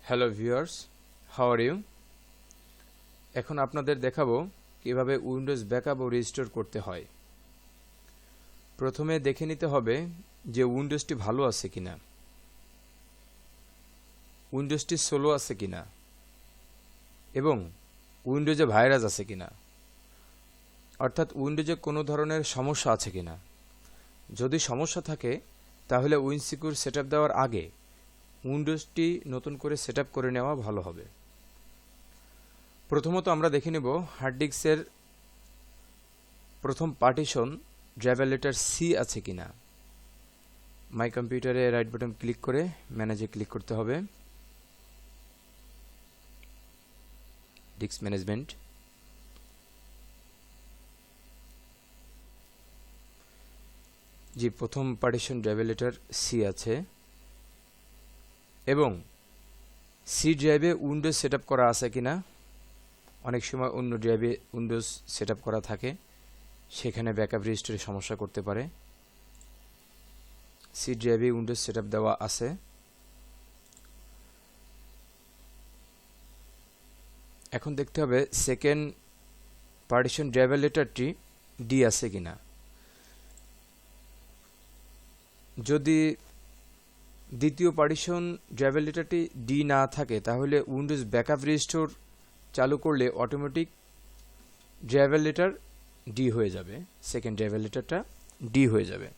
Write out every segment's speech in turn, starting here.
Hello viewers, how are you? এখন আপনাদের দেখাবো কিভাবে উইন্ডোজ ব্যাকআপ ও রিস্টোর করতে হয়। প্রথমে দেখে নিতে হবে যে উইন্ডোজটি ভালো আছে কিনা, উইন্ডোজটি স্লো আছে কিনা এবং উইন্ডোজে ভাইরাস আছে কিনা, অর্থাৎ উইন্ডোজে কোনো ধরনের সমস্যা আছে কিনা। যদি সমস্যা থাকে তাহলে উইনসিকিউর সেটআপ দেওয়ার আগে উইন্ডোজটি নতুন করে সেটআপ করে নেওয়া ভালো হবে। প্রথমত আমরা দেখে নেব হার্ড ডিস্কের প্রথম পার্টিশন ড্রাইভার লেটার সি আছে কিনা। মাই কম্পিউটারে রাইট বাটন ক্লিক করে ম্যানেজে ক্লিক করতে হবে। ডিস্ক ম্যানেজমেন্ট, জি প্রথম পার্টিশন ড্রাইভার লেটার সি আছে এবং সি ড্রাইভে উইন্ডোজ সেটআপ করা আছে কিনা। অনেক সময় অন্য ড্রাইভে উইন্ডোজ সেটআপ করা থাকে, সেখানে ব্যাকআপ রেজিস্টারে সমস্যা করতে পারে। সি ড্রাইভে উইন্ডোজ সেটআপ দেওয়া আছে। এখন দেখতে হবে সেকেন্ড পার্টিশন ড্রাইভার লেটারটি ডি আছে কিনা। যদি দ্বিতীয় পার্টিশন ড্রাইভার লেটারটি ডি না থাকে তাহলে উইন্ডোজ ব্যাকআপ রেজিস্টোর চালু করলে অটোমেটিক ড্রাইভার লেটার ডি হয়ে যাবে, সেকেন্ড ড্রাইভার লেটারটা ডি হয়ে যাবে।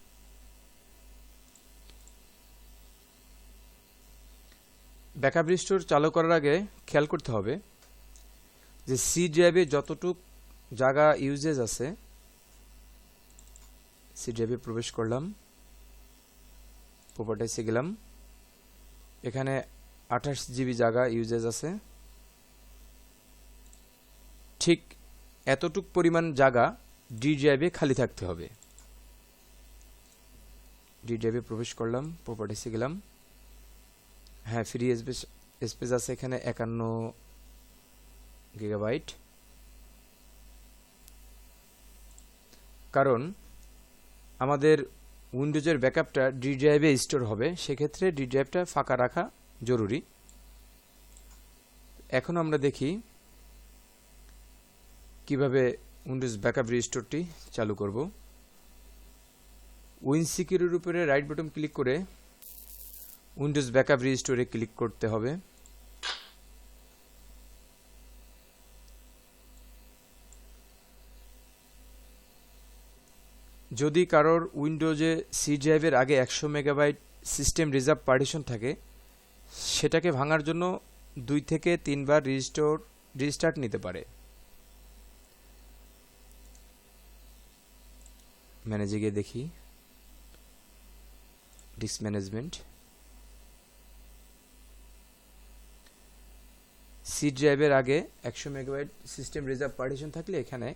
ব্যাকআপ রেজিস্টোর চালু করার আগে খেয়াল করতে হবে যে সি ড্রাইভে যতটুক জায়গা ইউজেজ আছে, সি ড্রাইভে প্রবেশ করলাম, প্রপার্টিসে গেলাম, এখানে 28 জিবি জায়গা ইউজেজ আছে। ঠিক এতটুক পরিমাণ জায়গা ডি ড্রাইভে খালি থাকতে হবে। ডি ড্রাইভে প্রবেশ করলাম, প্রপার্টিসে গেলাম, হ্যাঁ ফ্রি স্পেস আছে এখানে 51 গিগাবাইট। কারণ আমাদের উইন্ডোজের ব্যাকআপটা ডি ড্রাইভে স্টোর হবে, সেক্ষেত্রে ডি ড্রাইভটা ফাঁকা রাখা জরুরি। এখন আমরা দেখি কিভাবে উইন্ডোজ ব্যাকআপ রিস্টোরটি চালু করব। উইনসিকিউরের উপরে রাইট বাটন ক্লিক করে উইন্ডোজ ব্যাকআপ রিস্টোরে ক্লিক করতে হবে। যদি কারোর উইন্ডোজে সি ড্রাইভের আগে 100 মেগাবাইট সিস্টেম রিজার্ভ পার্টিশন থাকে, সেটাকে ভাঙার জন্য 2 থেকে 3 বার রিস্টার্ট নিতে পারে। ম্যানেজে গিয়ে দেখি ডিস্ক ম্যানেজমেন্ট, সি ড্রাইভের আগে 100 মেগাবাইট সিস্টেম রিজার্ভ পার্টিশন থাকলে এখানে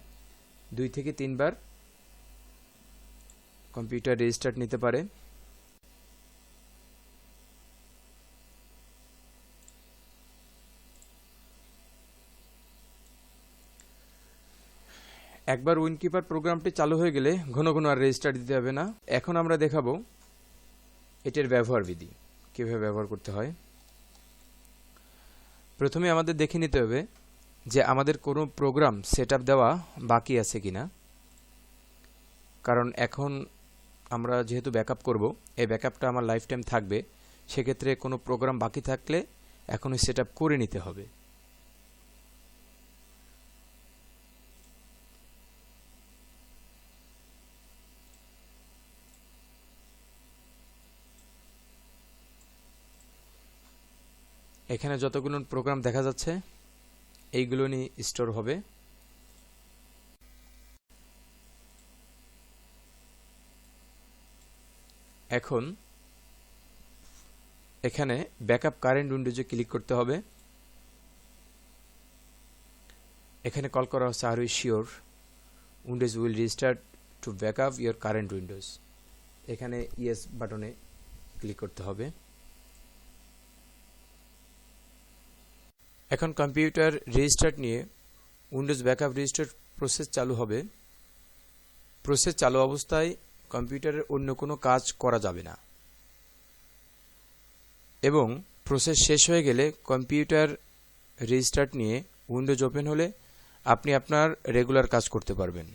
2 থেকে 3 বার কম্পিউটার রিস্টার্ট নিতে পারে। একবার উইনকিপার প্রোগ্রামটি চালু হয়ে গেলে ঘন ঘন আর রেজিস্টার দিতে হবে না। এখন আমরা দেখাবো এটার ব্যবহার বিধি, কিভাবে ব্যবহার করতে হয়। প্রথমে আমাদের দেখে নিতে হবে যে আমাদের কোনো প্রোগ্রাম সেটআপ দেওয়া বাকি আছে কিনা। কারণ এখন আমরা যেহেতু ব্যাকআপ করব, এই ব্যাকআপটা আমার লাইফ টাইম থাকবে, সেক্ষেত্রে কোনো প্রোগ্রাম বাকি থাকলে এখনই সেটআপ করে নিতে হবে। এখানে যতগুলো প্রোগ্রাম দেখা যাচ্ছে এইগুলো নিয়ে স্টোর হবে। এখন এখানে ব্যাকআপ কারেন্ট উইন্ডোজে ক্লিক করতে হবে। এখানে কল করা হচ্ছে are you sure Windows will restart to backup your current Windows. এখানে ইয়েস বাটনে ক্লিক করতে হবে। এখন কম্পিউটার রিস্টার্ট নিয়ে উইন্ডোজ ব্যাকআপ রিস্টার্ট প্রসেস চালু হবে। প্রসেস চালু অবস্থায় কম্পিউটারের অন্য কোনো কাজ করা যাবে না এবং প্রসেস শেষ হয়ে গেলে কম্পিউটার রিস্টার্ট নিয়ে উইন্ডোজ ওপেন হলে আপনি আপনার রেগুলার কাজ করতে পারবেন।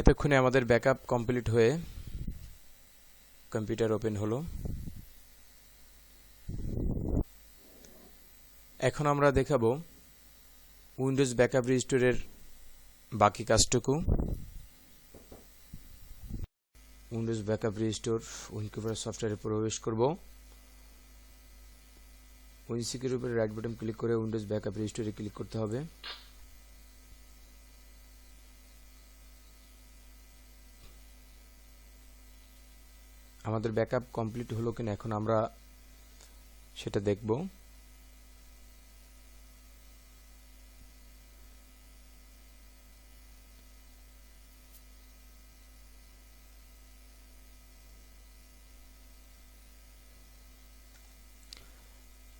এতক্ষণে আমাদের ব্যাকআপ কমপ্লিট হয়ে কম্পিউটার ওপেন হলো। এখন আমরা দেখাবো উইন্ডোজ ব্যাকআপ রিস্টোরের বাকি কাজটুকু। উইন্ডোজ ব্যাকআপ রিস্টোর উইনকিপার সফটওয়্যারে প্রবেশ করব। উইনসিকের উপরে রাইট বাটন ক্লিক করে উইন্ডোজ ব্যাকআপ রিস্টোরে ক্লিক করতে হবে। আমাদের ব্যাকআপ কমপ্লিট হলো কিনা এখন আমরা সেটা দেখব।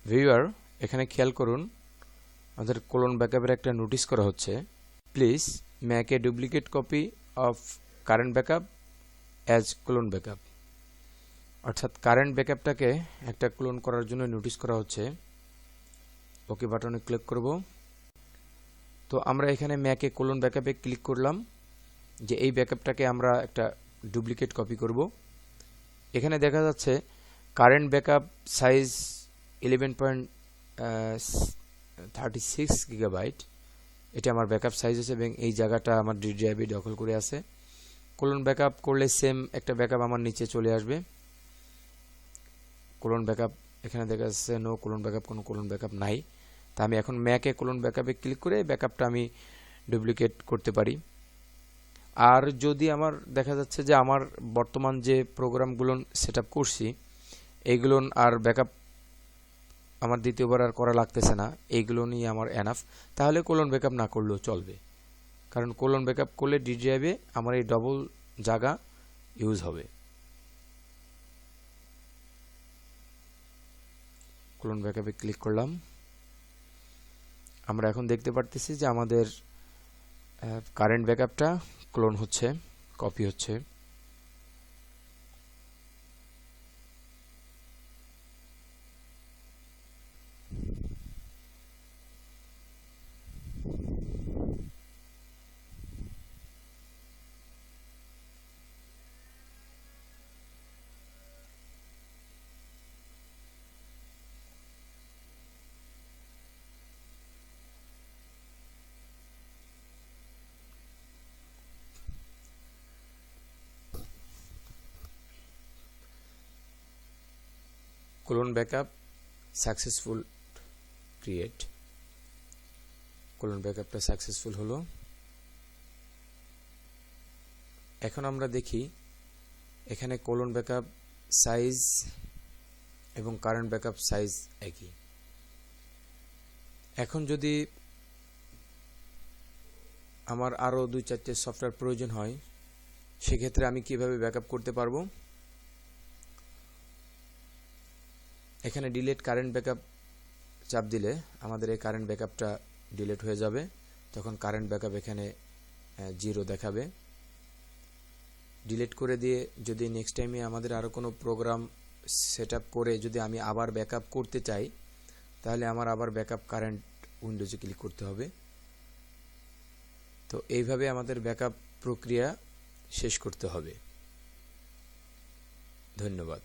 ভিউয়ার, এখানে খেয়াল করুন আমাদের কোলন ব্যাকআপের একটা নোটিশ করা হচ্ছে, please make a duplicate copy of current backup as clone backup. অর্থাৎ কারেন্ট ব্যাকআপটাকে একটা ক্লোন করার জন্য নোটিশ করা হচ্ছে। ওকে বাটনে ক্লিক করব। তো আমরা এখানে ম্যাকে কোলন ব্যাকআপে ক্লিক করলাম যে এই ব্যাকআপটাকে আমরা একটা ডুপ্লিকেট কপি করব। এখানে দেখা যাচ্ছে কারেন্ট ব্যাকআপ সাইজ 11.36 গিগাবাইট। এটা আমার ব্যাকআপ সাইজ আছে এবং এই জায়গাটা আমার ডি ড্রাইভে দখল করে আছে। কোলন ব্যাকআপ করলে সেম একটা ব্যাকআপ আমার নিচে চলে আসবে। কোলন ব্যাকআপ এখানে দেখা যাচ্ছে নো কোলন ব্যাকআপ, কোনো কোলন ব্যাকআপ নাই। তা আমি এখন ম্যাকে কোলন ব্যাকআপে ক্লিক করে ব্যাকআপটা আমি ডুপ্লিকেট করতে পারি। আর যদি আমার দেখা যাচ্ছে যে আমার বর্তমান যে প্রোগ্রামগুলো সেট আপ করছি এইগুলো আর ব্যাকআপ আমার দ্বিতীয়বার আর করা লাগতেছে না, এইগুলো নিয়ে আমার এনাফ, তাহলে কোলন ব্যাকআপ না করলেও চলবে। কারণ কোলন ব্যাকআপ করলে ডি ড্রাইভে আমার এই ডবল জায়গা ইউজ হবে। ক্লোন ব্যাকআপে ক্লিক করলাম। আমরা এখন দেখতে পারতেছি যে আমাদের কারেন্ট ব্যাকআপটা ক্লোন হচ্ছে, কপি হচ্ছে। Clone backup successful create. Clone ব্যাকআপটা সাকসেসফুল হলো। এখন আমরা দেখি এখানে ক্লোন ব্যাকআপ সাইজ এবং কারেন্ট ব্যাকআপ সাইজ একই। এখন যদি আমার আরো 2-4টে সফটওয়্যার প্রয়োজন হয় সেক্ষেত্রে আমি কিভাবে ব্যাকআপ করতে পারবো? এখানে ডিলিট কারেন্ট ব্যাকআপ চাপ দিলে আমাদের এই কারেন্ট ব্যাকআপটা ডিলিট হয়ে যাবে। তখন কারেন্ট ব্যাকআপ এখানে 0 দেখাবে। ডিলিট করে দিয়ে যদি নেক্সট টাইমে আমাদের আরো কোনো প্রোগ্রাম সেটআপ করে যদি আমি আবার ব্যাকআপ করতে চাই তাহলে আমার আবার ব্যাকআপ কারেন্ট উইন্ডোজে ক্লিক করতে হবে। তো এইভাবে আমাদের ব্যাকআপ প্রক্রিয়া শেষ করতে হবে। ধন্যবাদ।